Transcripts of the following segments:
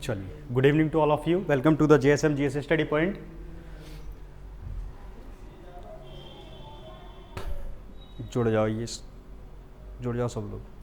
चलिए, good evening to all of you, welcome to the JSM GS study point. जुड़ जाओ, ये जुड़ जाओ सब लोग।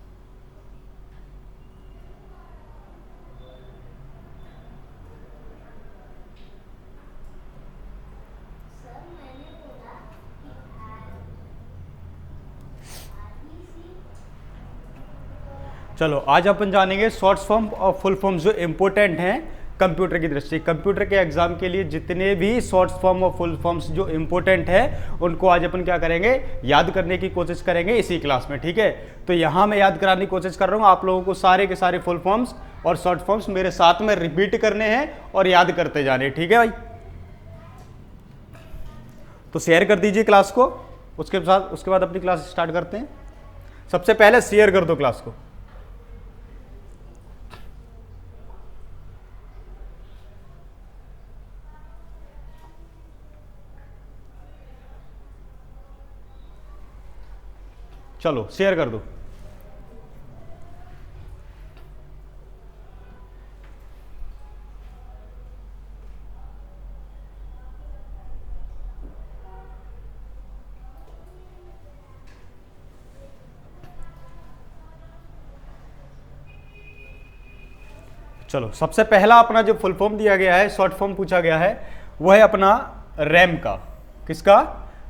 चलो, आज अपन जानेंगे शॉर्ट फॉर्म और फुल फॉर्म जो इंपॉर्टेंट हैं कंप्यूटर की दृष्टि। कंप्यूटर के एग्जाम के लिए जितने भी शॉर्ट फॉर्म और फुल फॉर्म्स जो इंपॉर्टेंट है उनको आज अपन क्या करेंगे, याद करने की कोशिश करेंगे इसी क्लास में। ठीक है, तो यहाँ मैं याद कराने की कोशिश कर रहा हूँ। आप लोगों को सारे के सारे फुल फॉर्म्स और शॉर्ट फॉर्म्स मेरे साथ में रिपीट करने हैं और याद करते जाने। ठीक है भाई, तो शेयर कर दीजिए क्लास को। उसके बाद अपनी क्लास स्टार्ट करते हैं। सबसे पहले शेयर कर दो क्लास को। चलो शेयर कर दो। चलो, सबसे पहला अपना जो फुल फॉर्म दिया गया है, शॉर्ट फॉर्म पूछा गया है, वो है अपना रैम का। किसका?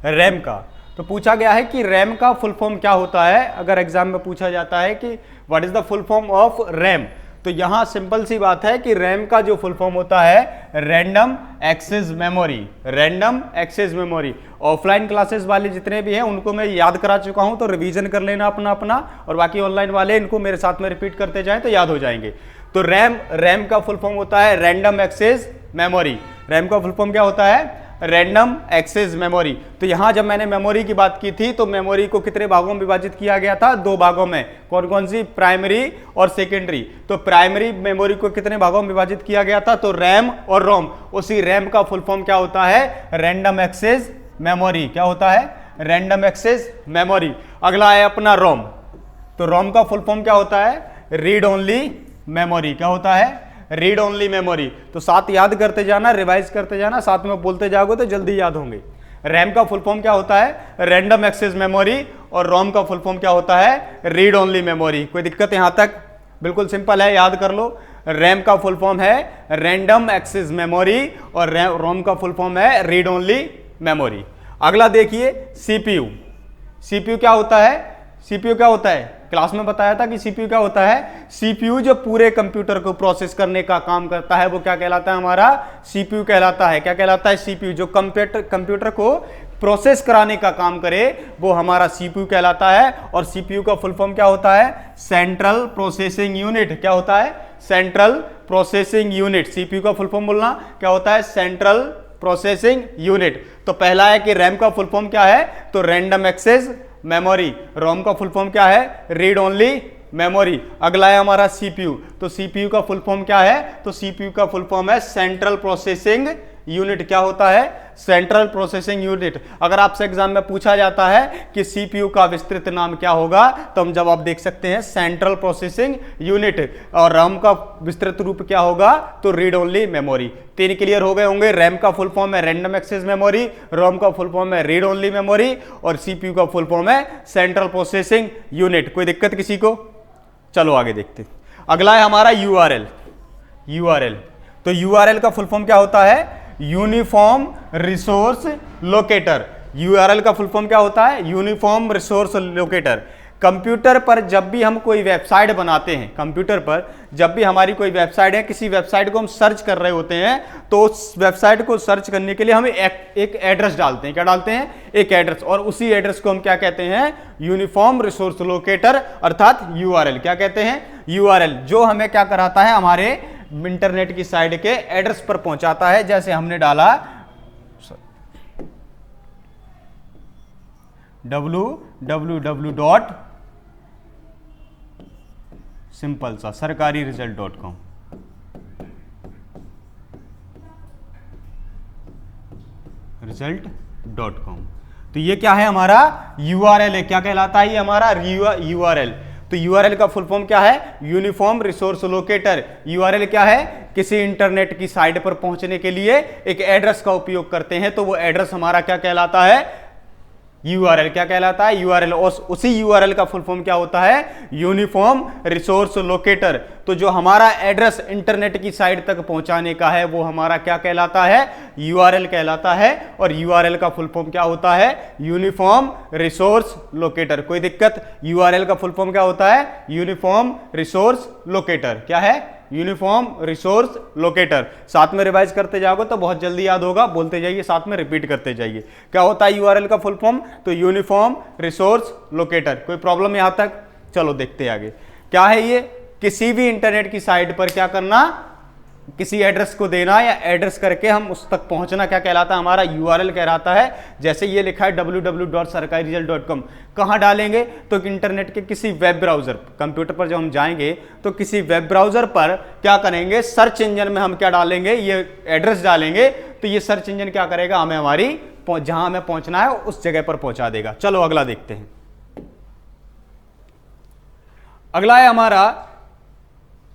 रैम का। तो पूछा गया है कि रैम का फुल फॉर्म क्या होता है। अगर एग्जाम में पूछा जाता है कि what is the full form of RAM, तो यहां सिंपल सी बात है कि रैम का जो फुल फॉर्म होता है random access memory. Random access memory. Offline classes वाले जितने भी हैं उनको मैं याद करा चुका हूं, तो रिवीजन कर लेना अपना अपना, और बाकी ऑनलाइन वाले इनको मेरे साथ में रिपीट करते जाएं तो याद हो जाएंगे। तो रैम का फुल फॉर्म होता है रैंडम एक्सेस मेमोरी। रैम का फुल फॉर्म क्या होता है? Random access memory. तो यहां जब मैंने मेमोरी की बात की थी तो मेमोरी को कितने भागों में विभाजित किया गया था? दो भागों में। कौन कौन सी? प्राइमरी और सेकेंडरी। तो प्राइमरी मेमोरी को कितने भागों में विभाजित किया गया था? तो रैम और रोम। उसी रैम का फुल फॉर्म क्या होता है? Random access memory. क्या होता है? Random access memory. अगला है अपना रोम। तो रोम का फुल फॉर्म क्या होता है? Read only memory. क्या होता है? Read only memory. तो साथ याद करते जाना, रिवाइज करते जाना, साथ में बोलते जाओगे तो जल्दी याद होंगे। रैम का फुल फॉर्म क्या होता है? Random access memory. और रोम का फुल फॉर्म क्या होता है? Read only memory. कोई दिक्कत यहां तक? बिल्कुल सिंपल है, याद कर लो। रैम का फुल फॉर्म है रैंडम एक्सेस मेमोरी और रोम का फुल फॉर्म है रीड ओनली मेमोरी। अगला देखिए, सीपीयू। सीपीयू क्या होता है? सीपीयू क्या होता है? क्लास में बताया था कि सीपीयू क्या होता है। सीपीयू जो पूरे कंप्यूटर को प्रोसेस करने का काम करता है वो क्या कहलाता है? हमारा सीपीयू कहलाता है। क्या कहलाता है? सीपीयू। जो कंप्यूटर को प्रोसेस कराने का काम करे वो हमारा सीपीयू कहलाता है। और सीपीयू का फुल फॉर्म क्या होता है? Central processing unit. क्या होता है? Central processing unit. सीपीयू का फुल फॉर्म बोलना क्या होता है? Central processing unit. तो पहला है कि रैम का फुल फॉर्म क्या है? तो रैंडम एक्सेस मेमोरी। रोम का फुल फॉर्म क्या है? Read only memory. अगला है हमारा सीपीयू। तो सीपीयू का फुल फॉर्म क्या है? तो सीपीयू का फुल फॉर्म है सेंट्रल प्रोसेसिंग यूनिट। क्या होता है? Central processing unit. अगर आपसे एग्जाम में पूछा जाता है कि सीपीयू का विस्तृत नाम क्या होगा, तो हम जवाब देख सकते हैं सेंट्रल प्रोसेसिंग यूनिट। और रैम का विस्तृत रूप क्या होगा? तो रीड ओनली मेमोरी। तीन क्लियर हो गए होंगे। रैम का फुल फॉर्म है रैंडम एक्सेस मेमोरी, रोम का फुल फॉर्म है रीड ओनली मेमोरी, और सीपीयू का फुल फॉर्म है सेंट्रल प्रोसेसिंग यूनिट। कोई दिक्कत किसी को? चलो आगे देखते। अगला है हमारा यूआरएल। यूआरएल। तो यूआरएल का फुल फॉर्म क्या होता है? Uniform resource locator. यूआरएल का फुल फॉर्म क्या होता है? Uniform resource locator. कंप्यूटर पर जब भी हम कोई वेबसाइट बनाते हैं, कंप्यूटर पर जब भी हमारी कोई वेबसाइट है, किसी वेबसाइट को हम सर्च कर रहे होते हैं, तो उस वेबसाइट को सर्च करने के लिए हम एक एड्रेस डालते हैं। क्या डालते हैं? एक एड्रेस। और उसी एड्रेस को हम क्या कहते हैं? यूनिफॉर्म रिसोर्स लोकेटर, अर्थात यूआरएल। क्या कहते हैं? यूआरएल। जो हमें क्या कराता है? हमारे इंटरनेट की साइट के एड्रेस पर पहुंचाता है। जैसे हमने डाला www. सिंपल सा सरकारी रिजल्ट.com। रिजल्ट.com। तो ये क्या है? हमारा यूआरएल है। क्या कहलाता है? ये हमारा यूआरएल। तो यूआरएल का फुल फॉर्म क्या है? Uniform resource locator. यूआरएल क्या है? किसी इंटरनेट की साइट पर पहुंचने के लिए एक एड्रेस का उपयोग करते हैं, तो वो एड्रेस हमारा क्या कहलाता है? यूआरएल। क्या कहलाता है? यूआरएल। और उसी यूआरएल का फुल फॉर्म क्या होता है? Uniform resource locator. तो जो हमारा एड्रेस इंटरनेट की साइट तक पहुंचाने का है वो हमारा क्या कहलाता है? यूआरएल कहलाता है। और यूआरएल का फुल फॉर्म क्या होता है? Uniform resource locator. कोई दिक्कत? यूआरएल का फुल फॉर्म क्या होता है? Uniform resource locator. क्या है? Uniform resource locator. साथ में रिवाइज करते जाओगे तो बहुत जल्दी याद होगा, बोलते जाइए, साथ में रिपीट करते जाइए। क्या होता है यूआरएल का फुल फॉर्म? तो यूनिफॉर्म रिसोर्स लोकेटर। कोई प्रॉब्लम यहां तक? चलो देखते आगे। क्या है ये? किसी भी इंटरनेट की साइट पर क्या करना? किसी एड्रेस को देना या एड्रेस करके हम उस तक पहुंचना क्या कहलाता है? हमारा यूआरएल कहलाता है। जैसे ये लिखा है www.sarkariresult.com, कहां डालेंगे? तो इंटरनेट के किसी वेब ब्राउजर, कंप्यूटर पर जब हम जाएंगे तो किसी वेब ब्राउजर पर क्या करेंगे? सर्च इंजन में हम क्या डालेंगे? ये एड्रेस डालेंगे, तो ये सर्च इंजन क्या करेगा? हमें हमारी जहां हमें पहुंचना है उस जगह पर पहुंचा देगा। चलो अगला देखते हैं। अगला है हमारा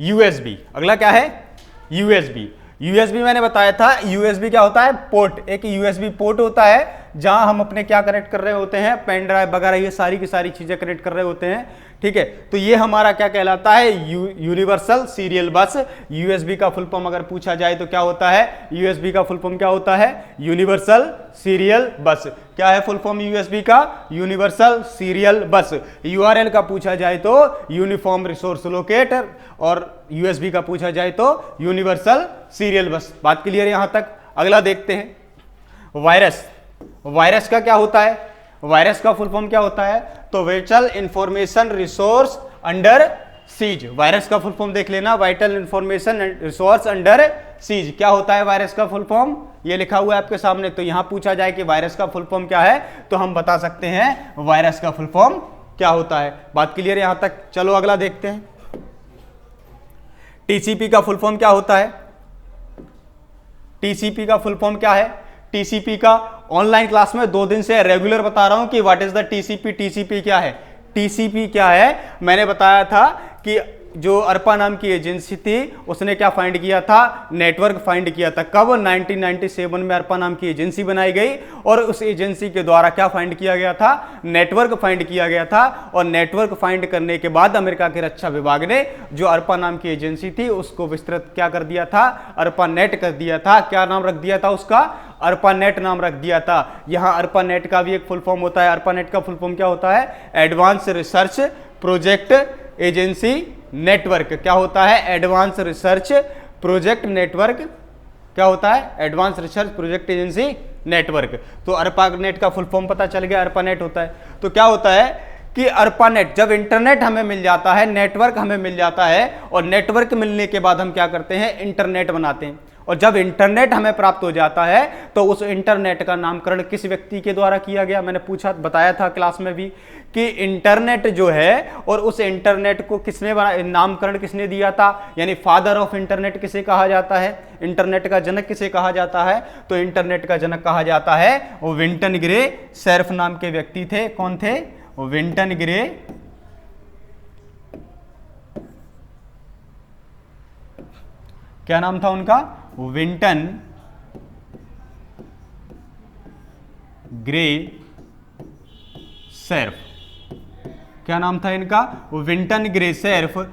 यूएसबी। अगला क्या है? यूएसबी। यूएसबी मैंने बताया था, यूएसबी क्या होता है? पोर्ट। एक यूएसबी पोर्ट होता है जहां हम अपने क्या कनेक्ट कर रहे होते हैं? पेन ड्राइव वगैरह, ये सारी की सारी चीजें कनेक्ट कर रहे होते हैं। ठीक है, तो ये हमारा क्या कहलाता है? यूनिवर्सल सीरियल बस। यूएसबी का फुल फॉर्म अगर पूछा जाए तो क्या होता है? यूएसबी का फुल फॉर्म क्या होता है? यूनिवर्सल सीरियल बस। क्या है फुल फॉर्म यूएसबी का? यूनिवर्सल सीरियल बस। यूआरएल का पूछा जाए तो यूनिफॉर्म रिसोर्स लोकेटर, और यूएसबी का पूछा जाए तो यूनिवर्सल सीरियल बस। बात क्लियर है यहां तक? अगला देखते हैं, वायरस। वायरस का क्या होता है? वायरस का फुल फॉर्म क्या होता है? तो virtual information resource under seize. Virus का फुल फॉर्म देख लेना, vital information resource under seize. क्या होता है वायरस का फुल फॉर्म? ये लिखा हुआ है आपके सामने। तो यहां पूछा जाए कि वायरस का फुल फॉर्म क्या है, तो हम बता सकते हैं वायरस का फुल फॉर्म क्या होता है। बात क्लियर है यहां तक? चलो अगला देखते हैं। टीसीपी का फुल फॉर्म क्या होता है? टीसीपी का फुल फॉर्म क्या है? टीसीपी का ऑनलाइन क्लास में 2 दिन से रेगुलर बता रहा हूं कि what is the TCP. TCP क्या है? टीसीपी क्या है? मैंने बताया था कि जो अर्पा नाम की एजेंसी थी उसने क्या फाइंड किया था? नेटवर्क फाइंड किया था। कब? 1997 में अर्पा नाम की एजेंसी बनाई गई और उस एजेंसी के द्वारा क्या फाइंड किया गया था? नेटवर्क फाइंड किया गया था। और नेटवर्क फाइंड करने के बाद अमेरिका के रक्षा विभाग ने जो अर्पा नाम की एजेंसी थी उसको विस्तृत क्या कर दिया था? अर्पा नेट कर दिया था। क्या नाम रख दिया था उसका? अर्पा नेट नाम रख दिया था। यहां अर्पा नेट का भी एक फुल फॉर्म होता है। अर्पा नेट का फुल फॉर्म क्या होता है? Advance research project agency network. क्या होता है? Advance research project network. क्या होता है? Advance research project agency network. तो अर्पा नेट का फुल फॉर्म पता चल गया, अर्पा नेट होता है। तो क्या होता है कि अर्पा नेट, जब इंटरनेट हमें मिल जाता है, नेटवर्क हमें मिल जाता है, और नेटवर्क मिलने के बाद हम क्या करते हैं? इंटरनेट बनाते हैं। और जब इंटरनेट हमें प्राप्त हो जाता है तो उस इंटरनेट का नामकरण किस व्यक्ति के द्वारा किया गया? मैंने पूछा, बताया था क्लास में भी कि इंटरनेट जो है, और उस इंटरनेट को किसने नामकरण किसने दिया था? यानी फादर ऑफ इंटरनेट किसे कहा जाता है? इंटरनेट का जनक किसे कहा जाता है? तो इंटरनेट का जनक कहा जाता है वो विंटन ग्रे सर्फ नाम के व्यक्ति थे। कौन थे? विंटन ग्रे क्या नाम था उनका? Vinton grey Surf. क्या नाम था इनका? Vinton grey Surf.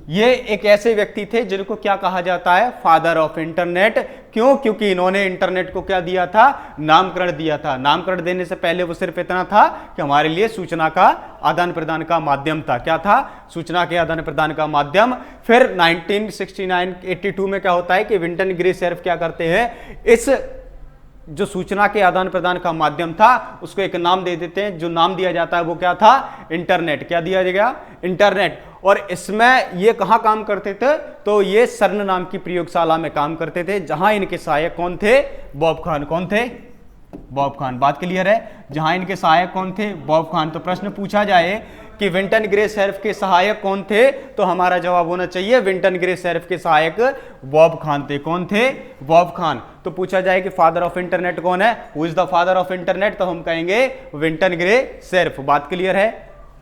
ये एक ऐसे व्यक्ति थे जिनको क्या कहा जाता है? Father of internet. क्यों? क्योंकि इन्होंने इंटरनेट को क्या दिया था? नामकरण दिया था। नामकरण देने से पहले वो सिर्फ इतना था कि हमारे लिए सूचना का आदान प्रदान का माध्यम था। क्या था? सूचना के आदान प्रदान का माध्यम। फिर 1969-82 में क्या होता है कि विंटन ग्रे सर्फ क्या करते हैं? इस जो सूचना के आदान प्रदान का माध्यम था उसको एक नाम दे देते हैं। जो नाम दिया जाता है वो क्या था? इंटरनेट। क्या दिया गया? इंटरनेट। और इसमें ये कहाँ काम करते थे? तो ये सर्न नाम की प्रयोगशाला में काम करते थे, जहां इनके सहायक कौन थे? बॉब खान। कौन थे? बॉब खान। बात क्लियर है? जहां इनके सहायक कौन थे? बॉब खान। तो प्रश्न पूछा जाए कि विंटन ग्रे सर्फ के सहायक कौन थे, तो हमारा जवाब होना चाहिए विंटन ग्रे सर्फ के सहायक बॉब खान थे। कौन थे? बॉब खान। तो पूछा जाए कि फादर ऑफ इंटरनेट कौन है? Who is the father of internet, तो हम कहेंगे विंटन ग्रे सर्फ। बात क्लियर है?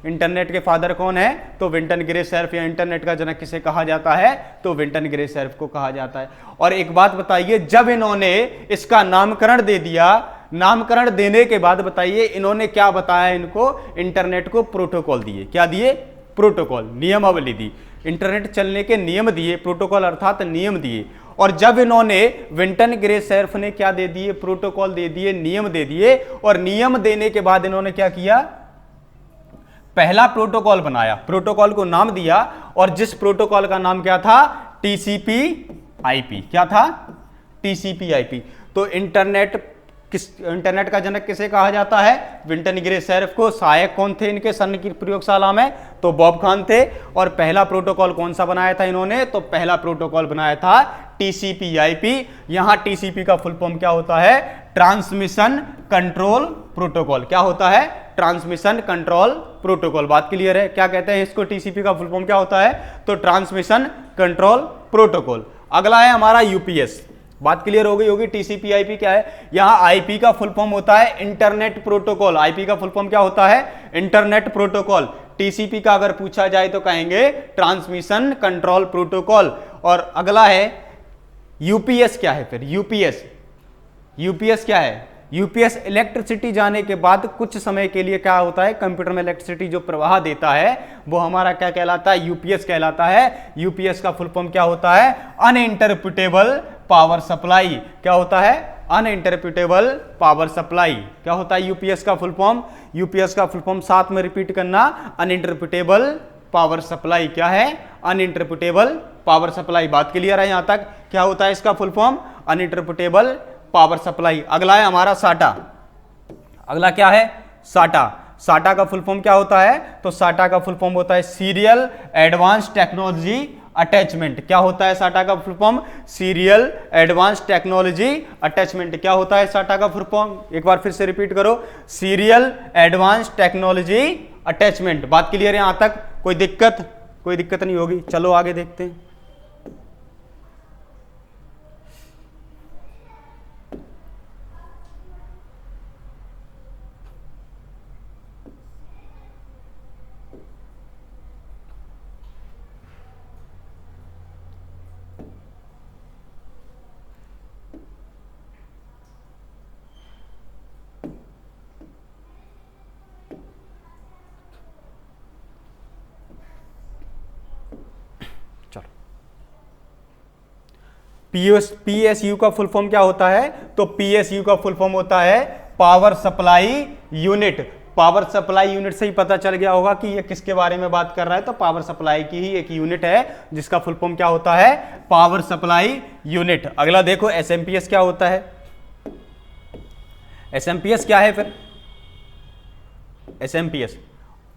इंटरनेट के फादर कौन है? तो विंटन ग्रे सर्फ, या इंटरनेट का जनक किसे कहा जाता है? तो विंटन ग्रे सर्फ को कहा जाता है। और एक बात बताइए, जब इन्होंने इसका नामकरण दे दिया, नामकरण देने के बाद बताइए इन्होंने क्या बताया? इनको इंटरनेट को प्रोटोकॉल दिए। क्या दिए? प्रोटोकॉल, नियमावली दी, इंटरनेट चलने के नियम दिए, प्रोटोकॉल अर्थात नियम दिए। और जब इन्होंने विंटन ग्रे सर्फ ने क्या दे दिए? प्रोटोकॉल दे दिए, नियम दे दिए। और नियम देने के बाद इन्होंने क्या किया? पहला प्रोटोकॉल बनाया, प्रोटोकॉल को नाम दिया, और जिस प्रोटोकॉल का नाम क्या था? TCP/IP। क्या था? TCP/IP। तो इंटरनेट का जनक किसे कहा जाता है? विंटन ग्रे सर्फ को। सहायक कौन थे इनके सन की प्रयोगशाला में? तो बॉब खान थे। और पहला प्रोटोकॉल कौन सा बनाया था इन्होंने? तो पहला प्रोटोकॉल बनाया था TCP/IP। यहां TCP का फुल फॉर्म क्या होता है? Transmission control protocol. क्या होता है? Transmission control protocol. बात क्लियर है? क्या कहते हैं इसको? TCP का फुल फॉर्म क्या होता है? तो ट्रांसमिशन कंट्रोल प्रोटोकॉल। अगला है हमारा UPS। बात क्लियर हो गई होगी। TCP/IP क्या है? यहां IP का फुल फॉर्म होता है इंटरनेट प्रोटोकॉल। IP का फुल फॉर्म क्या होता है? Internet protocol. TCP का अगर पूछा जाए तो कहेंगे ट्रांसमिशन कंट्रोल प्रोटोकॉल। और अगला है UPS। क्या है फिर? UPS क्या है? UPS इलेक्ट्रिसिटी जाने के बाद कुछ समय के लिए क्या होता है? कंप्यूटर में इलेक्ट्रिसिटी जो प्रवाह देता है वो हमारा क्या कहलाता है? UPS कहलाता है। UPS का फुल फॉर्म क्या होता है? Uninterruptible power supply. क्या होता है? Uninterruptible power supply. क्या होता है UPS का फुल फॉर्म? UPS का फुल फॉर्म साथ में रिपीट करना, अनइंटरप्रिटेबल पावर सप्लाई। क्या है? Uninterruptible power supply. बात क्लियर है यहां तक? क्या होता है इसका full form? Uninterruptible power supply. अगला है हमारा SATA। अगला क्या है? SATA। SATA का फुल फॉर्म क्या होता है? तो SATA का फुल फॉर्म होता है सीरियल एडवांस टेक्नोलॉजी अटैचमेंट। क्या होता है SATA का full form? Serial advance technology attachment. क्या होता है SATA का फुल फॉर्म? एक बार फिर से रिपीट करो, सीरियल एडवांस टेक्नोलॉजी अटैचमेंट। बात क्लियर है यहां तक? कोई दिक्कत नहीं होगी। चलो आगे देखते हैं। PSU का फुल फॉर्म क्या होता है? तो PSU का फुल फॉर्म होता है power supply unit. Power supply unit से ही पता चल गया होगा कि ये किसके बारे में बात कर रहा है। तो पावर सप्लाई की ही एक यूनिट है जिसका फुल फॉर्म क्या होता है? Power supply unit. अगला देखो SMPS क्या होता है? SMPS क्या है फिर? SMPS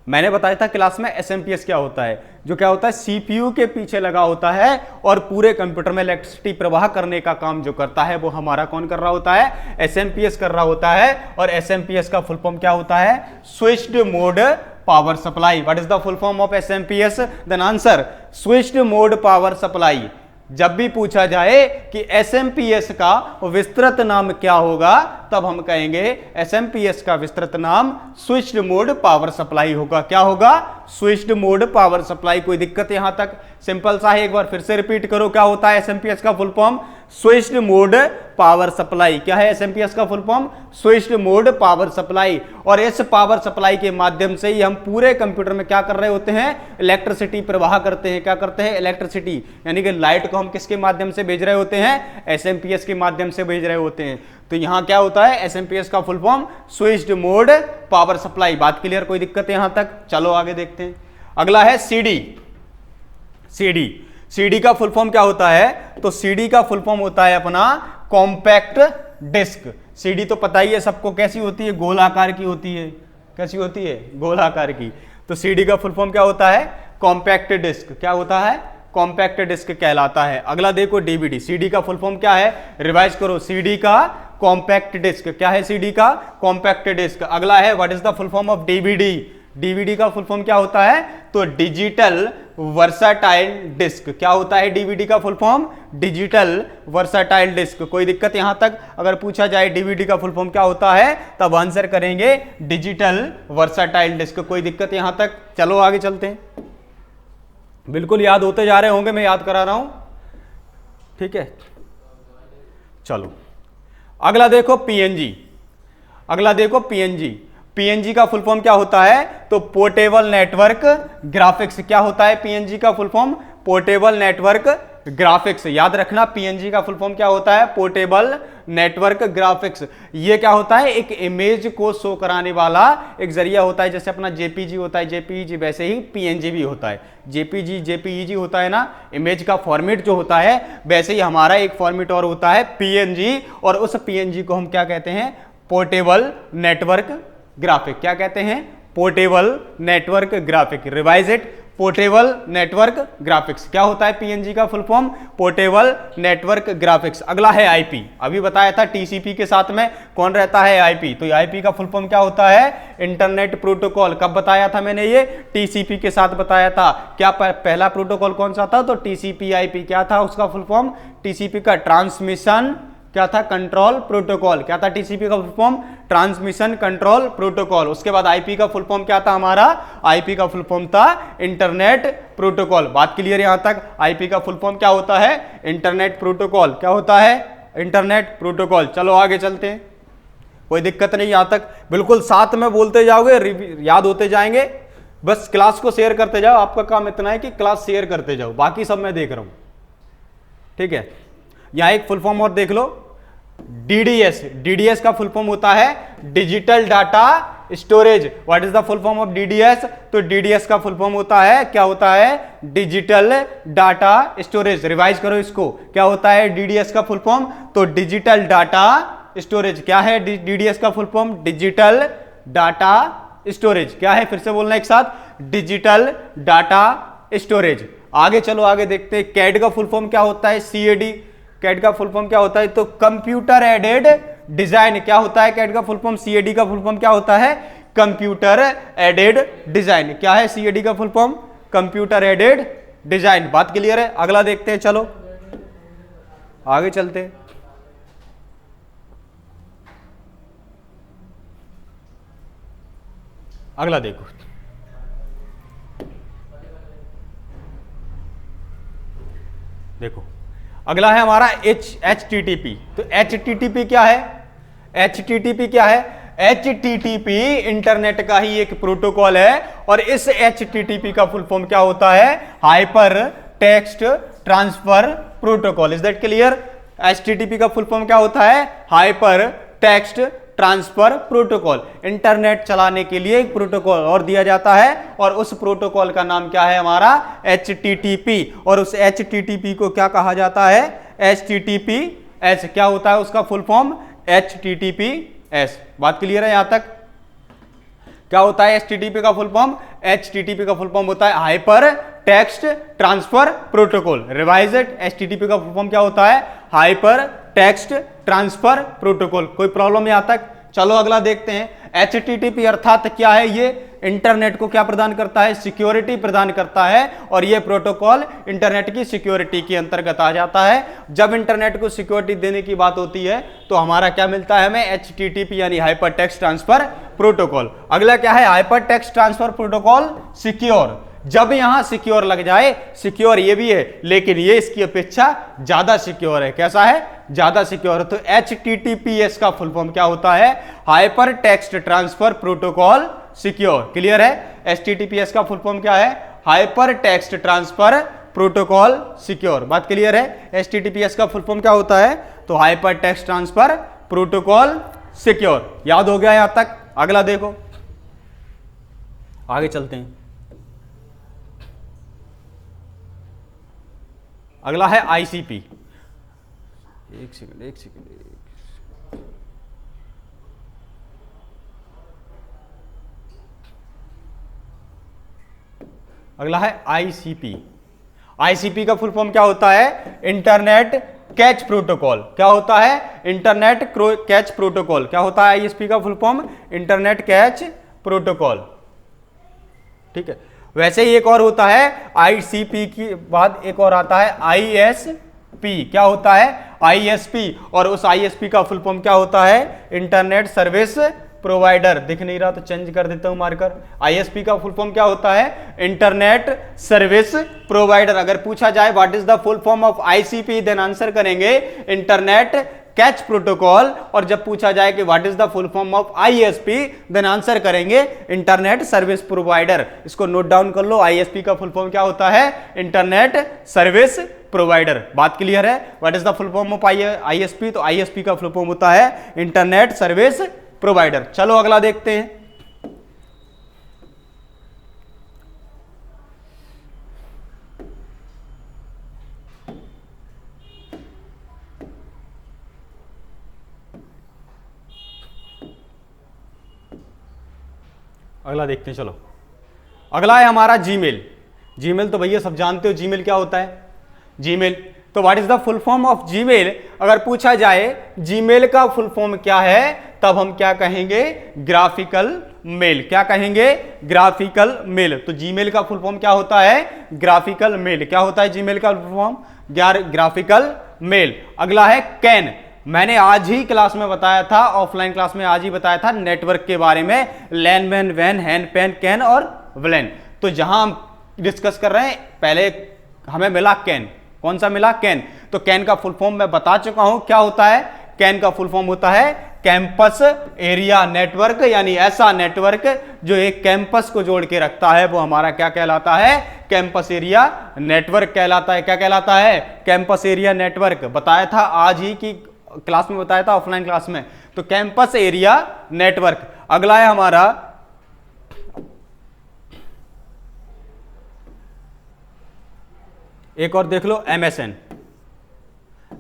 मैंने बताया था क्लास में SMPS क्या होता है। जो क्या होता है? CPU के पीछे लगा होता है और पूरे कंप्यूटर में इलेक्ट्रिसिटी प्रवाह करने का काम जो करता है वो हमारा कौन कर रहा होता है? SMPS कर रहा होता है। और SMPS का फुल फॉर्म क्या होता है? Switched mode power supply. What is the full form of SMPS? Then answer switched mode power supply. जब भी पूछा जाए कि SMPS का विस्तृत नाम क्या होगा, तब हम कहेंगे SMPS का विस्तृत नाम स्विच्ड मोड पावर सप्लाई होगा। क्या होगा? Switched mode power supply. कोई दिक्कत यहां तक? सिंपल सा है, एक बार फिर से रिपीट करो। क्या होता है SMPS का full form? Switched mode power supply. क्या है SMPS का full form? Switched mode power supply. और इस पावर सप्लाई के माध्यम से ही हम पूरे कंप्यूटर में क्या कर रहे होते हैं? इलेक्ट्रिसिटी प्रवाह करते हैं। क्या करते हैं? इलेक्ट्रिसिटी, यानी कि लाइट को हम किसके माध्यम से भेज रहे होते हैं? SMPS के माध्यम से भेज रहे होते हैं। तो यहां क्या होता है? SMPS का full form switched mode power supply. बात क्लियर? कोई दिक्कत है यहां तक? चलो आगे देखते हैं। अगला है CD का फुल फॉर्म क्या होता है? तो CD का फुल फॉर्म होता है अपना कॉम्पैक्ट डिस्क। CD तो पता ही है सबको कैसी होती है? गोलाकार की होती है। कैसी होती है? गोलाकार की। तो CD का फुल फॉर्म क्या होता है? Compact disc. क्या होता है? कॉम्पैक्ट डिस्क कहलाता है। अगला देखो DVD। CD का फुल फॉर्म क्या है? रिवाइज करो। CD का कॉम्पैक्ट डिस्क। क्या है CD का? Compact disc. अगला है what is the full form of DVD? DVD का फुल फॉर्म क्या होता है? तो डिजिटल वर्साटाइल डिस्क। क्या होता है डीवीडी का full form? Digital versatile disc. कोई दिक्कत यहां तक? अगर पूछा जाए डीवीडी का फुल फॉर्म क्या होता है, तब आंसर करेंगे डिजिटल वर्साटाइल डिस्क। कोई दिक्कत यहां तक? चलो आगे चलते हैं। बिल्कुल याद होते जा रहे होंगे, मैं याद करा रहा हूं, ठीक है। चलो अगला देखो पीएनजी। अगला देखो पीएनजी। पीएनजी का फुल फॉर्म क्या होता है? तो पोर्टेबल नेटवर्क ग्राफिक्स। क्या होता है पीएनजी का full form? Portable network graphics. याद रखना पीएनजी का फुल फॉर्म क्या होता है? Portable network graphics. ये क्या होता है? एक इमेज को शो कराने वाला एक जरिया होता है। जैसे अपना जेपीजी होता है, जेपीईजी, वैसे ही पीएनजी भी होता है। जेपीजी जेपीईजी होता है ना, इमेज का फॉर्मेट जो होता है, वैसे ही हमारा एक फॉर्मेट और होता है पीएनजी, और उस पीएनजी को हम क्या कहते हैं? Portable network graphic. क्या कहते हैं? Portable network graphic. Revise it, portable network graphics. क्या होता है पीएनजी का full form? Portable network graphics. अगला है आईपी। अभी बताया था टीसीपी के साथ में कौन रहता है? आईपी। तो आईपी का फुल फॉर्म क्या होता है? Internet protocol. कब बताया था मैंने? ये टीसीपी के साथ बताया था। क्या पहला प्रोटोकॉल कौन सा था? तो टीसीपी आईपी। क्या था उसका फुल फॉर्म? टीसीपी का ट्रांसमिशन क्या था? Control protocol. क्या था टीसीपी का full form? Transmission control protocol. उसके बाद आईपी का फुल फॉर्म क्या था हमारा? आईपी का फुल फॉर्म था इंटरनेट प्रोटोकॉल। बात क्लियर यहां तक? आईपी का फुल फॉर्म क्या होता है? Internet protocol. क्या होता है? Internet protocol. चलो आगे चलते हैं, कोई दिक्कत नहीं यहां तक। बिल्कुल साथ में बोलते जाओगे, याद होते जाएंगे। बस क्लास को शेयर करते जाओ। आपका काम इतना है कि क्लास शेयर करते जाओ, बाकी सब मैं देख रहा हूं, ठीक है। यहां एक फुल फॉर्म और देख लो, डीडीएस। डीडीएस का फुल फॉर्म होता है digital data storage. What is the full form of DDS? तो डीडीएस का फुल फॉर्म होता है, क्या होता है? Digital data storage. रिवाइज करो इसको, क्या होता है डीडीएस का फुल फॉर्म? तो डिजिटल डाटा स्टोरेज। क्या है डीडीएस का full form? Digital data storage. क्या है? फिर से बोलना एक साथ, डिजिटल डाटा स्टोरेज। आगे चलो, आगे देखते हैं। कैड का फुल फॉर्म क्या होता है? सीएडी। कैड का फुल फॉर्म क्या होता है? तो कंप्यूटर एडेड डिजाइन। क्या होता है कैड का फुल फॉर्म? सीएडी का फुल फॉर्म क्या होता है? Computer aided design. क्या है सीएडी का full form? Computer aided design. बात क्लियर है? अगला देखते हैं, चलो आगे चलते हैं। अगला देखो, देखो अगला है हमारा HTTP। तो HTTP क्या है? HTTP क्या है? HTTP इंटरनेट का ही एक प्रोटोकॉल है, और इस HTTP का फुल फॉर्म क्या होता है? Hyper text transfer protocol. Is that clear? HTTP का फुल फॉर्म क्या होता है? Hyper text transfer protocol. Internet चलाने के लिए एक प्रोटोकॉल और दिया जाता है, और उस प्रोटोकॉल का नाम क्या है हमारा? HTTP। और उस HTTP को क्या कहा जाता है? HTTPS। क्या होता है उसका फुल फॉर्म? HTTPS। बात क्लियर है यहां तक? क्या होता है HTTP का फुल फॉर्म? HTTP का फुल फॉर्म होता है hyper text transfer protocol. Revise it, HTTP का फुल फॉर्म क्या होता है? Hyper text transfer protocol. कोई प्रॉब्लम यहां तक? चलो अगला देखते हैं। HTTP अर्थात क्या है? ये इंटरनेट को क्या प्रदान करता है? सिक्योरिटी प्रदान करता है, और ये प्रोटोकॉल इंटरनेट की सिक्योरिटी के अंतर्गत आ जाता है। जब इंटरनेट को सिक्योरिटी देने की बात होती है तो हमारा क्या मिलता है हमें? HTTP यानी हाइपर टेक्स्ट ट्रांसफर प्रोटोकॉल। अगला क्या है? Hyper text transfer protocol secure. जब यहां सिक्योर लग जाए, सिक्योर ये भी है, लेकिन ये इसकी अपेक्षा ज्यादा सिक्योर है। कैसा है? ज्यादा सिक्योर है। तो HTTPS का फुल फॉर्म क्या होता है? Hyper text transfer protocol secure. Clear है? HTTPS का फुल फॉर्म क्या है? Hyper text transfer protocol secure. बात क्लियर है? HTTPS का फुल फॉर्म क्या होता है? तो hyper text transfer protocol secure. याद हो गया यहां तक? अगला देखो, आगे चलते हैं। अगला है ICP। एक सेकंड। अगला है ICP। ICP का फुल फॉर्म क्या होता है? Internet cache protocol. क्या होता है? Internet cache protocol. क्या होता है ISP का full form? Internet cache protocol. ठीक है। वैसे ही एक और होता है ICP की बाद एक और आता है ISP। क्या होता है? ISP। और उस ISP का फुल फॉर्म क्या होता है? Internet service provider. दिख नहीं रहा तो चेंज कर देता हूं मार्कर। ISP का फुल फॉर्म क्या होता है? Internet service provider. अगर पूछा जाए what is the full form of ICP, then answer करेंगे इंटरनेट कैच प्रोटोकॉल। और जब पूछा जाए कि what is the full form of ISP, then answer करेंगे इंटरनेट सर्विस प्रोवाइडर। इसको नोट डाउन कर लो, ISP का फुल फॉर्म क्या होता है? Internet service provider. बात क्लियर है? What is the full form of ISP? तो ISP का फुल फॉर्म होता है इंटरनेट सर्विस प्रोवाइडर। चलो अगला देखते हैं। अगला देखते हैं। चलो अगला है हमारा जीमेल। जीमेल तो भैया सब जानते हो, जीमेल क्या होता है? जीमेल तो what is the full form of Gmail? अगर पूछा जाए जीमेल का फुल फॉर्म क्या है, तब हम क्या कहेंगे? Graphical mail. क्या कहेंगे? Graphical mail. तो जीमेल का फुल फॉर्म क्या होता है? Graphical mail. क्या होता है जीमेल का फुल फॉर्म? Graphical mail. अगला है कैन। मैंने आज ही क्लास में बताया था, ऑफलाइन क्लास में आज ही बताया था नेटवर्क के बारे में, लैन van van Hahn pan can और व्लैन। तो जहां हम डिस्कस कर रहे हैं, पहले हमें मिला कैन। कौन सा मिला? कैन। तो कैन का फुल फॉर्म मैं बता चुका हूं क्या होता है। कैन का फुल फॉर्म होता है कैंपस एरिया नेटवर्क, यानी ऐसा नेटवर्क जो एक कैंपस को जोड़ के रखता है, वो हमारा क्या कहलाता है? कैंपस एरिया नेटवर्क कहलाता है। क्या कहलाता है? Campus area network. बताया था आज ही की क्लास में, बताया था ऑफलाइन क्लास में। तो कैंपस एरिया नेटवर्क। अगला है हमारा एक और देख लो, MSN।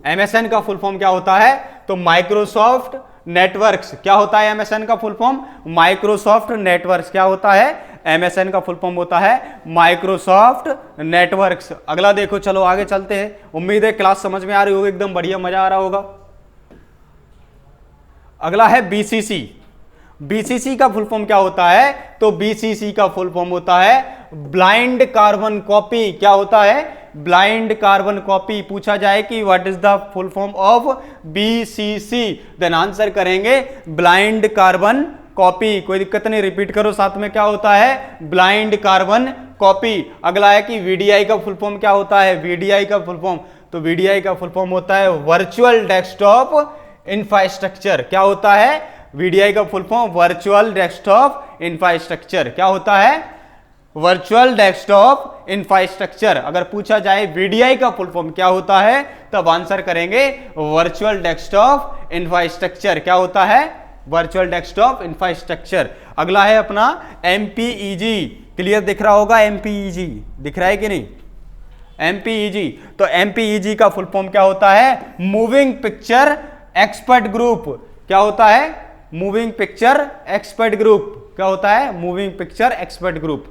MSN का फुल फॉर्म क्या होता है? तो माइक्रोसॉफ्ट नेटवर्क्स। क्या होता है MSN का फुल फॉर्म? Microsoft networks. क्या होता है? MSN का फुल फॉर्म होता है माइक्रोसॉफ्ट नेटवर्क्स। अगला देखो, चलो आगे चलते हैं। उम्मीद है क्लास समझ में आ रही होगी, एकदम बढ़िया मजा आ रहा होगा। अगला है BCC। BCC का फुल फॉर्म क्या होता है? तो BCC का फुल फॉर्म होता है ब्लाइंड कार्बन कॉपी। क्या होता है? Blind carbon copy. पूछा जाए कि what is the full form of BCC, then answer करेंगे ब्लाइंड कार्बन कॉपी। कोई दिक्कत नहीं, रिपीट करो साथ में। क्या होता है? Blind carbon copy. अगला है कि VDI का फुल फॉर्म क्या होता है? VDI का फुल फॉर्म, तो VDI का फुल फॉर्म होता है वर्चुअल डेस्कटॉप इंफ्रास्ट्रक्चर। क्या होता है? VDI का full form virtual desktop infrastructure. क्या होता है? Virtual desktop infrastructure. अगर पूछा जाए VDI का फुल फॉर्म क्या होता है, तब आंसर करेंगे वर्चुअल डेस्कटॉप इंफ्रास्ट्रक्चर। क्या होता है? Virtual desktop infrastructure. अगला है अपना MPEG। क्लियर दिख रहा होगा? MPEG दिख रहा है कि नहीं? MPEG। तो MPEG का फुल फॉर्म क्या होता है? Moving picture expert group. क्या होता है? Moving picture expert group. क्या होता है? Moving picture expert group.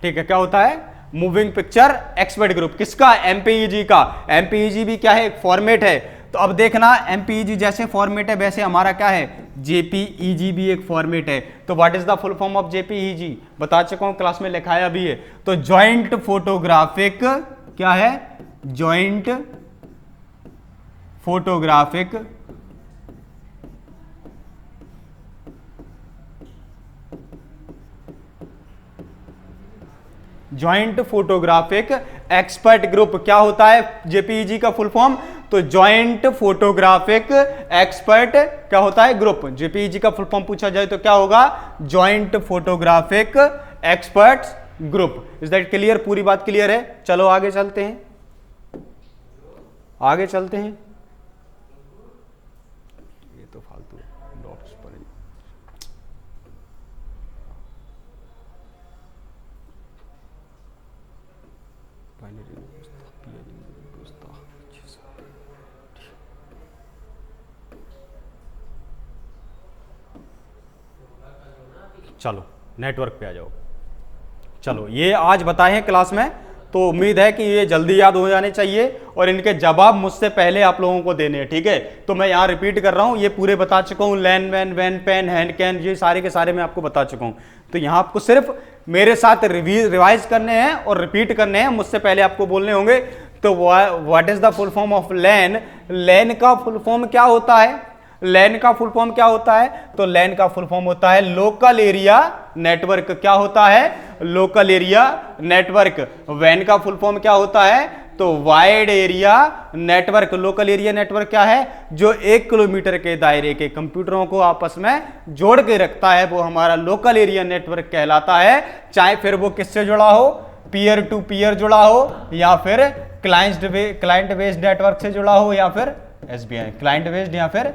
ठीक है, क्या होता है? Moving picture expert group. किसका? MPEG का। MPEG भी क्या है? एक फॉर्मेट है। तो अब देखना, MPEG जैसे फॉर्मेट है वैसे हमारा क्या है? JPEG भी एक फॉर्मेट है। तो what is the full form of JPEG? बता चुका हूं, क्लास में लिखाया भी है। तो जॉइंट फोटोग्राफिक, क्या है? Joint photographic joint photographic expert group. क्या होता है JPEG का फुल फॉर्म? तो जॉइंट फोटोग्राफिक एक्सपर्ट क्या होता है? ग्रुप। JPEG का फुल फॉर्म पूछा जाए तो क्या होगा? Joint photographic expert group. Is that clear? पूरी बात क्लियर है? चलो आगे चलते हैं, आगे चलते हैं। ये तो फालतू डॉट्स पर चलो नेटवर्क पे आ जाओ। चलो ये आज बताए हैं क्लास में, तो उम्मीद है कि ये जल्दी याद हो जाने चाहिए और इनके जवाब मुझसे पहले आप लोगों को देने हैं, ठीक है। तो मैं यहाँ रिपीट कर रहा हूँ, ये पूरे बता चुका हूँ, लैन van van pen hand can, ये सारे के सारे मैं आपको बता चुका हूँ। तो यहाँ आपको सिर्फ मेरे साथ रिवाइज करने हैं और रिपीट करने हैं, मुझसे पहले आपको बोलने होंगे। तो what is the full form of LAN? LAN का फुल फॉर्म क्या होता है? लैन का फुल फॉर्म क्या होता है? तो लैन का फुल फॉर्म होता है लोकल एरिया नेटवर्क। क्या होता है? Local area network. वैन का फुल फॉर्म क्या होता है? तो wide area network. Local area network क्या है? जो 1 किलोमीटर के दायरे के कंप्यूटरों को आपस में जोड़ के रखता है, वो हमारा लोकल एरिया नेटवर्क कहलाता है। चाहे फिर वो किससे जुड़ा हो, पीयर टू पीयर जुड़ा हो, या फिर क्लाइंट बेस्ड नेटवर्क से जुड़ा हो, या फिर एसबीआई क्लाइंट बेस्ड, या फिर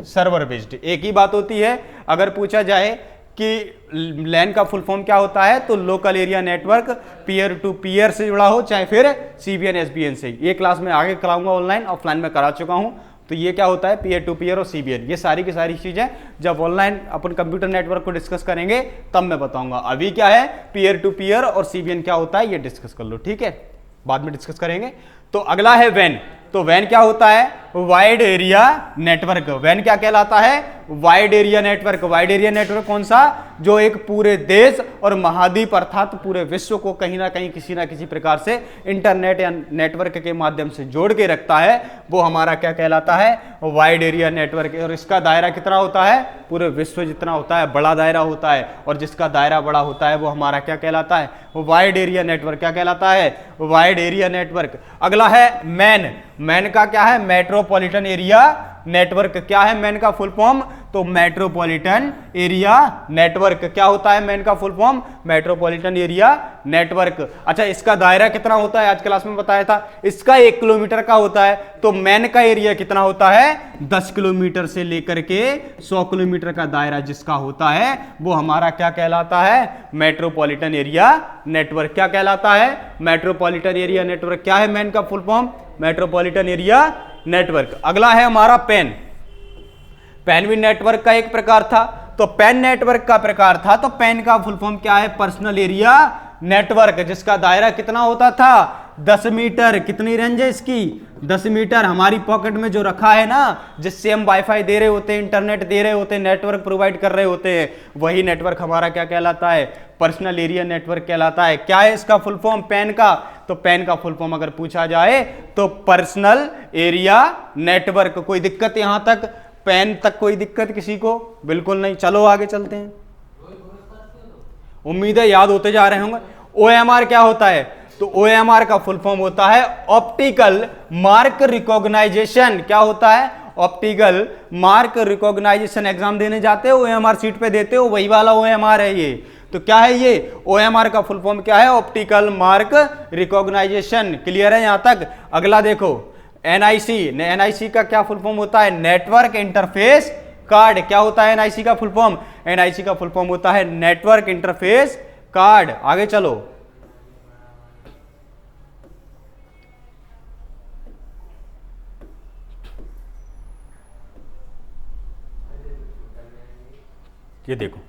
सर्वर बेस्ड। एक ही बात होती है। अगर पूछा जाए कि लैन का फुल फॉर्म क्या होता है, तो local area network peer to peer से जुड़ा हो, चाहे फिर सीबीएन एसबीएन से। ये क्लास में आगे कराऊंगा, ऑनलाइन ऑफलाइन में करा चुका हूं। तो ये क्या होता है, पीयर टू पीयर और सीबीएन, ये सारी की सारी चीजें जब ऑनलाइन अपन कंप्यूटर नेटवर्क को डिस्कस करेंगे तब मैं बताऊंगा। अभी क्या है, पीयर टू पीयर और सीबीएन क्या होता है ये डिस्कस कर लो, ठीक है, बाद में डिस्कस करेंगे। तो अगला है वैन। तो वैन क्या होता है? Wide area network. वैन क्या कहलाता है? Wide area network. Wide area network कौन सा? जो एक पूरे देश और महाद्वीप अर्थात पूरे विश्व को कहीं ना कहीं किसी ना किसी प्रकार से इंटरनेट या नेटवर्क के माध्यम से जोड़ के रखता है, वो हमारा क्या कहलाता है? Wide area network. और इसका दायरा कितना होता है? पूरे विश्व जितना होता है, बड़ा दायरा होता है। और जिसका दायरा बड़ा होता है वो हमारा क्या कहलाता है? Wide area network. क्या कहलाता है? Wide area network. अगला है मैन। मैन का क्या है? Metropolitan area network. क्या है मैन का फुल फॉर्म? तो मेट्रोपॉलिटन एरिया नेटवर्क। क्या होता है मैन का full form? Metropolitan area network. अच्छा, इसका दायरा कितना होता है? आज क्लास में बताया था, इसका 1 किलोमीटर का होता है। तो मैन का एरिया कितना होता है? 10 किलोमीटर से लेकर के 100 किलोमीटर का दायरा जिसका होता है वो हमारा क्या कहलाता है? Metropolitan area network. क्या कहलाता है? Metropolitan area network. क्या है मैन का full form? Metropolitan area network. अगला है हमारा पेन। पेन भी नेटवर्क का एक प्रकार था। तो पेन नेटवर्क का प्रकार था, तो पेन का फुल फॉर्म क्या है? पर्सनल एरिया नेटवर्क, जिसका दायरा कितना होता था? 10 मीटर। कितनी रेंज है इसकी? 10 मीटर। हमारी पॉकेट में जो रखा है ना, जिससे हम वाईफाई दे रहे होते हैं, इंटरनेट दे रहे होते हैं, नेटवर्क प्रोवाइड कर रहे होते हैं, वही नेटवर्क हमारा क्या कहलाता है? पर्सनल एरिया नेटवर्क कहलाता है। क्या है इसका फुल फॉर्म पेन का? तो पेन का फुल फॉर्म अगर पूछा जाए तो पर्सनल एरिया नेटवर्क। कोई दिक्कत यहां तक? पेन तक कोई दिक्कत किसी को? बिल्कुल नहीं। चलो आगे चलते हैं। उम्मीद है याद होते जा रहे होंगे। ओएमआर क्या होता है? तो ओएमआर का फुल फॉर्म होता है ऑप्टिकल मार्क रिकॉग्नाइजेशन। क्या होता है? Optical mark recognition. एग्जाम देने जाते हो, ओएमआर सीट पे देते हो, वही वाला ओएमआर है ये। तो क्या है ये? ओएमआर का फुल फॉर्म क्या है? Optical mark recognition. क्लियर है यहां तक? अगला देखो, एनआईसी। एनआईसी का क्या फुल फॉर्म होता है? Network interface card. क्या होता है एनआईसी का फुल फॉर्म? एनआईसी का फुल फॉर्म होता है नेटवर्क इंटरफेस कार्ड। आगे चलो, ये देखो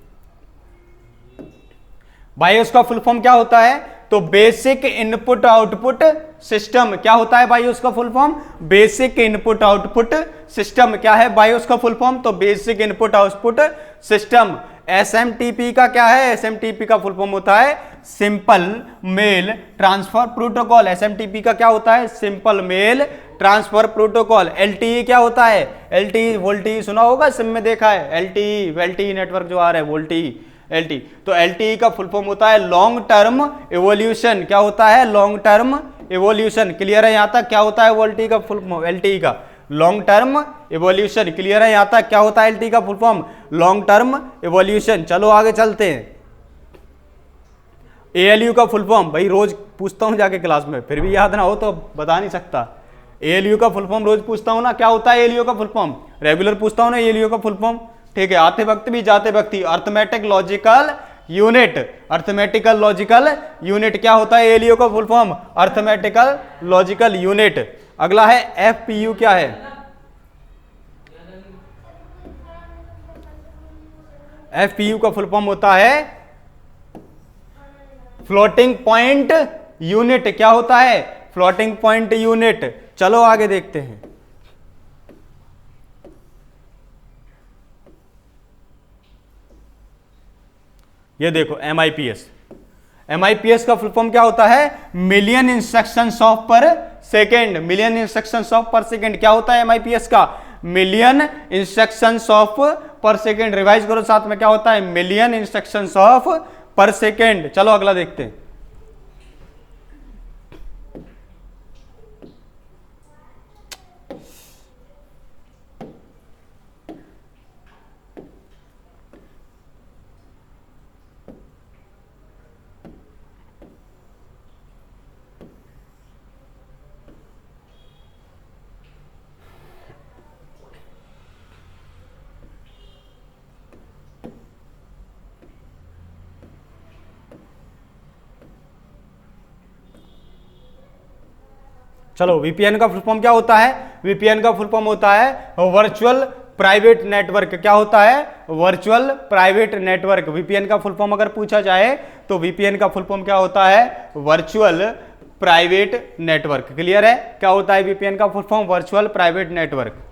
भाई, उसका फुल फॉर्म क्या होता है? तो बेसिक इनपुट आउटपुट सिस्टम। क्या होता है भाई उसका full form? Basic input output system. क्या है भाई उसका फुल फॉर्म? तो basic input output system. SMTP का क्या है? एसएमटीपी का फुल फॉर्म होता है simple mail transfer protocol. SMTP का क्या होता है? Simple mail transfer protocol. LTE क्या होता है? एलटीई वोल्टी सुना होगा, सिम में देखा है। एलटीई नेटवर्क जो आ रहा है वोल्टी एलटी। तो एलटीई का फुल फॉर्म होता है लॉन्ग टर्म इवोल्यूशन। क्या होता है? Long term evolution. क्लियर है यहां तक? क्या होता है वोल्टी का फुल फॉर्म? एलटीई का लॉन्ग टर्म इवोल्यूशन। क्लियर है यहां तक? क्या होता है एलटीई का full form? Long term evolution. चलो आगे चलते हैं। एएलयू का फुल फॉर्म भाई रोज पूछता हूं जाके क्लास में, फिर भी याद ना हो तो बता नहीं सकता। एएलयू का फुल फॉर्म रोज पूछता हूं ना, क्या होता है एएलयू का फुल फॉर्म? रेगुलर पूछता हूं ना एएलयू का फुल फॉर्म, ठीक है। आते वक्त भी जाते वक्त ही। Arithmetic logical unit. Arithmetical logical unit क्या होता है एएलयू का full form? Arithmetical logical unit. अगला है एफपीयू। क्या है? एफपीयू का फुल फॉर्म होता है फ्लोटिंग पॉइंट यूनिट क्या होता है, फ्लोटिंग पॉइंट यूनिट। चलो आगे देखते हैं। ये देखो MIPS, MIPS का फुल फॉर्म क्या होता है, मिलियन इंस्ट्रक्शंस ऑफ पर सेकेंड। मिलियन इंस्ट्रक्शंस ऑफ पर सेकेंड क्या होता है MIPS का, मिलियन इंस्ट्रक्शंस ऑफ पर सेकेंड। रिवाइज करो साथ में, क्या होता है, मिलियन इंस्ट्रक्शंस ऑफ पर सेकेंड। चलो अगला देखते हैं। चलो VPN का फुल फॉर्म क्या होता है, VPN का फुल फॉर्म होता है वर्चुअल प्राइवेट नेटवर्क। क्या होता है, वर्चुअल प्राइवेट नेटवर्क। VPN का फुल फॉर्म अगर पूछा जाए तो VPN का फुल फॉर्म क्या होता है, वर्चुअल प्राइवेट नेटवर्क। क्लियर है, क्या होता है VPN का full form, virtual private network.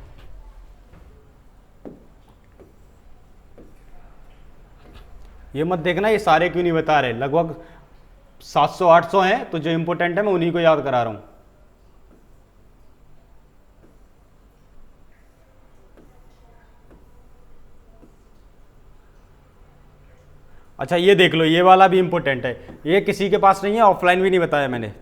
ये मत देखना ये सारे क्यों नहीं बता रहे, लगभग 700-800 हैं, तो जो इंपोर्टेंट है मैं उन्हीं को याद करा रहा हूं। अच्छा ये देख लो, ये वाला भी इंपॉर्टेंट है, ये किसी के पास नहीं है, ऑफलाइन भी नहीं बताया मैंने।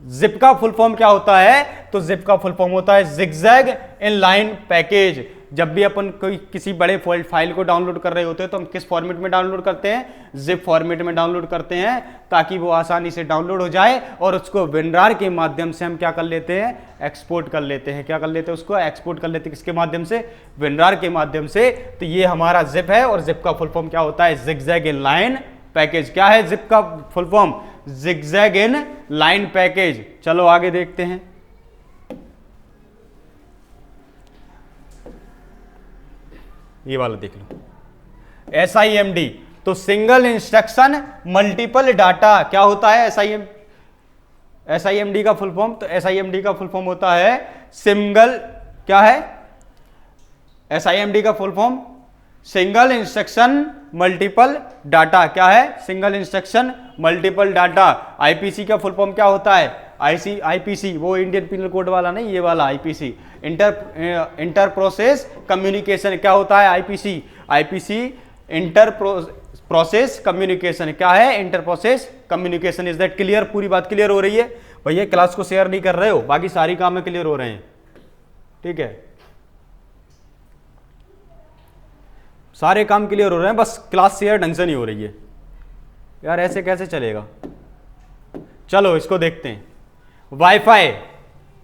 जिप का फुल फॉर्म क्या होता है, तो जिप का फुल फॉर्म होता है जिगजैग इनलाइन पैकेज। जब भी अपन कोई किसी बड़े फाइल को डाउनलोड कर रहे होते हैं तो हम किस फॉर्मेट में डाउनलोड करते हैं, जिप फॉर्मेट में डाउनलोड करते हैं, ताकि वो आसानी से डाउनलोड हो जाए और उसको विनरार के माध्यम से हम क्या कर लेते हैं, एक्सपोर्ट कर लेते हैं। क्या कर लेते हैं, उसको एक्सपोर्ट कर लेते हैं, किसके माध्यम से, विनरार के माध्यम से। तो ये हमारा जिप है, और जिप का फुल फॉर्म क्या होता है, जिगजैग इनलाइन पैकेज। क्या है जिप का full form, zigzag in line package. चलो आगे देखते हैं। ये वाला देख लो, SIMD, तो सिंगल इंस्ट्रक्शन मल्टीपल डाटा। क्या होता है SIMD का फुल फॉर्म, तो SIMD का फुल फॉर्म होता है सिंगल, क्या है SIMD का full form, single instruction multiple data. क्या है, single instruction multiple data. IPC का फुल फॉर्म क्या होता है, IPC, वो इंडियन पिनल कोड वाला नहीं, ये वाला IPC, इंटर प्रोसेस कम्युनिकेशन। क्या होता है IPC इंटर प्रोसेस कम्युनिकेशन। क्या है, inter process communication. Is that clear, पूरी बात क्लियर हो रही है भैया? क्लास को शेयर नहीं कर रहे हो, बाकी सारी काम में क्लियर हो रहे हैं, ठीक है, सारे काम क्लियर हो रहे हैं, बस क्लास शेयर ढंग से नहीं हो रही है यार, ऐसे कैसे चलेगा। चलो इसको देखते हैं।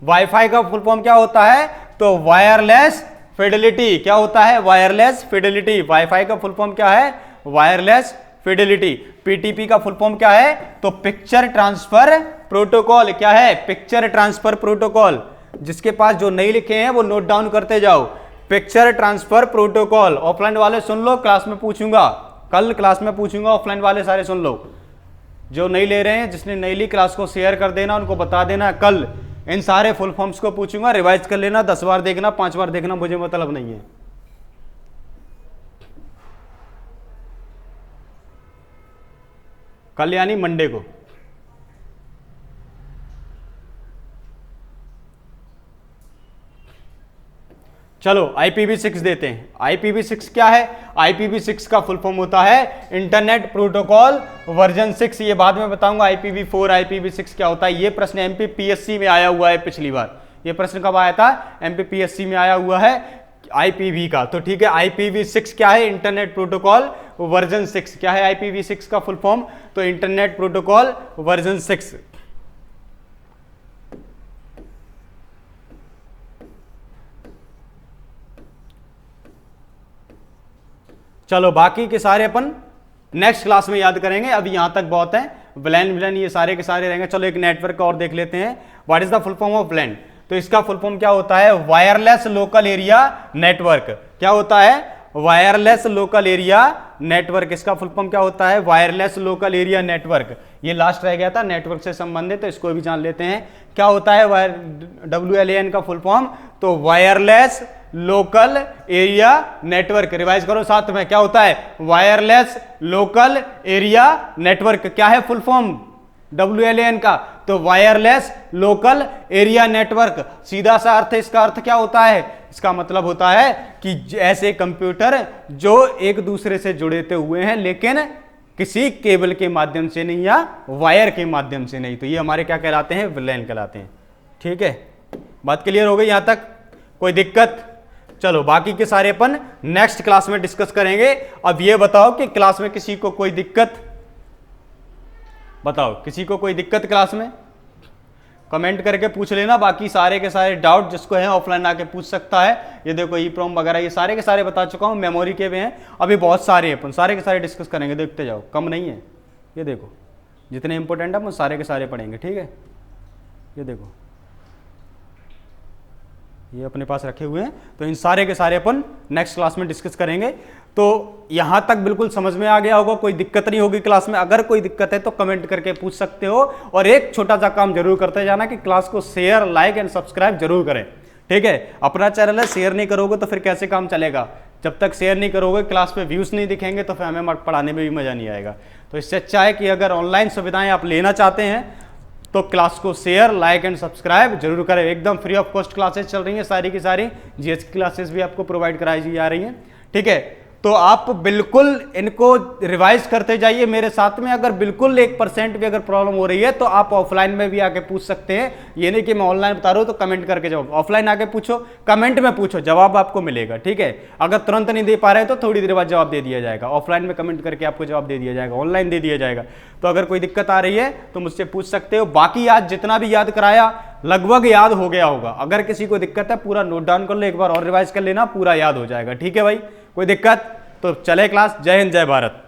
वाईफाई का फुल फॉर्म क्या होता है, तो वायरलेस फिडेलिटी। क्या होता है, वायरलेस फिडेलिटी। वाईफाई का फुल फॉर्म क्या है, वायरलेस फिडेलिटी। PTP का फुल फॉर्म क्या है, तो पिक्चर ट्रांसफर प्रोटोकॉल। क्या है, पिक्चर ट्रांसफर प्रोटोकॉल। जिसके पास जो नहीं लिखे हैं वो नोट डाउन करते जाओ, पिक्चर ट्रांसफर प्रोटोकॉल। ऑफलाइन वाले सुन लो, क्लास में पूछूंगा, कल क्लास में पूछूंगा, ऑफलाइन वाले सारे सुन लो। जो नहीं ले रहे हैं, जिसने नहीं ली, क्लास को शेयर कर देना, उनको बता देना, कल इन सारे फुल फॉर्म्स को पूछूंगा, रिवाइज कर लेना, 10 बार देखना, 5 बार देखना, मुझे मतलब नहीं है। कल यानी मंडे को। चलो IPv6 देते हैं। IPv6 क्या है, IPv6 का फुल फॉर्म होता है इंटरनेट प्रोटोकॉल वर्जन 6। ये बाद में बताऊंगा IPv4 IPv6 क्या होता है। ये प्रश्न MPPSC में आया हुआ है पिछली बार। ये प्रश्न कब आया था, MPPSC में आया हुआ है IPv का। तो ठीक है, IPv6 क्या है, इंटरनेट प्रोटोकॉल वर्जन 6। क्या है IPv6 का फुल फॉर्म, तो इंटरनेट प्रोटोकॉल वर्जन 6। चलो बाकी के सारे अपन नेक्स्ट क्लास में याद करेंगे, अभी यहां तक बहुत है। WLAN ये सारे के सारे रहेंगे। चलो एक नेटवर्क का और देख लेते हैं। What is the full form of WLAN, तो इसका फुल फॉर्म क्या होता है, वायरलेस लोकल एरिया नेटवर्क। क्या होता है, वायरलेस लोकल एरिया नेटवर्क। इसका फुल फॉर्म क्या होता है? Wireless local area network. ये लास्ट रह गया था नेटवर्क से संबंधित, तो इसको भी जान लेते हैं क्या होता है WLAN का फुल फॉर्म। तो wireless local area network. Revise करो साथ में, क्या होता है? Wireless local area network. क्या है फुल फॉर्म WLAN का? तो वायरलेस लोकल एरिया नेटवर्क। सीधा सा अर्थ है इसका। अर्थ क्या होता है? इसका मतलब होता है कि ऐसे कंप्यूटर जो एक दूसरे से जुड़े हुए हैं लेकिन किसी केबल के माध्यम से नहीं या वायर के माध्यम से नहीं, तो ये हमारे क्या कहलाते हैं? WLAN कहलाते हैं। ठीक है, बात क्लियर हो गई यहां तक? कोई दिक्कत? चलो बाकी के सारे अपन नेक्स्ट क्लास में डिस्कस करेंगे। अब ये बताओ कि क्लास में किसी को कोई दिक्कत? बताओ, किसी को कोई दिक्कत क्लास में? कमेंट करके पूछ लेना। बाकी सारे के सारे डाउट जिसको है ऑफलाइन आके पूछ सकता है। ये देखो EEPROM वगैरह ये सारे के सारे बता चुका हूँ, मेमोरी के भी हैं, अभी बहुत सारे हैं, अपन सारे के सारे डिस्कस करेंगे, देखते जाओ, कम नहीं है। ये देखो जितने इंपॉर्टेंट है वो सारे के सारे पढ़ेंगे। ठीक है, ये देखो ये अपने पास रखे हुए हैं, तो इन सारे के सारे अपन नेक्स्ट क्लास में डिस्कस करेंगे। तो यहां तक बिल्कुल समझ में आ गया होगा, कोई दिक्कत नहीं होगी क्लास में। अगर कोई दिक्कत है तो कमेंट करके पूछ सकते हो। और एक छोटा सा काम जरूर करते जाना कि क्लास को शेयर, लाइक एंड सब्सक्राइब जरूर करें। ठीक है, अपना चैनल है, शेयर नहीं करोगे तो फिर कैसे काम चलेगा? जब तक शेयर नहीं करोगे, क्लास पे व्यूज नहीं दिखेंगे, तो फिर हमें पढ़ाने में भी मजा नहीं आएगा। तो इससे अच्छा है कि अगर ऑनलाइन सुविधाएं आप लेना चाहते हैं तो क्लास को शेयर, लाइक एंड सब्सक्राइब जरूर करें। एकदम फ्री ऑफ कॉस्ट क्लासेस चल रही हैं सारी की सारी। GS की क्लासेस भी आपको प्रोवाइड कराई जा रही हैं। ठीक है, तो आप बिल्कुल इनको रिवाइज करते जाइए मेरे साथ में। अगर बिल्कुल 1% भी अगर प्रॉब्लम हो रही है तो आप ऑफलाइन में भी आके पूछ सकते हैं। ये नहीं कि मैं ऑनलाइन बता रहा हूं तो कमेंट करके जाओ, ऑफलाइन आके पूछो, कमेंट में पूछो, जवाब आपको मिलेगा। ठीक है, अगर तुरंत नहीं दे पा रहे तो थोड़ी देर बाद जवाब दे दिया जाएगा। ऑफलाइन में कमेंट करके आपको जवाब दे दिया जाएगा, ऑनलाइन दे दिया जाएगा। तो अगर कोई दिक्कत आ रही है तो मुझसे पूछ सकते हो। बाकी आज जितना भी याद कराया लगभग याद हो गया होगा। अगर किसी को दिक्कत है पूरा नोट डाउन कर लो, एक बार और रिवाइज कर लेना, पूरा याद हो जाएगा। ठीक है भाई, कोई दिक्कत? तो चले क्लास। जय हिंद, जय भारत।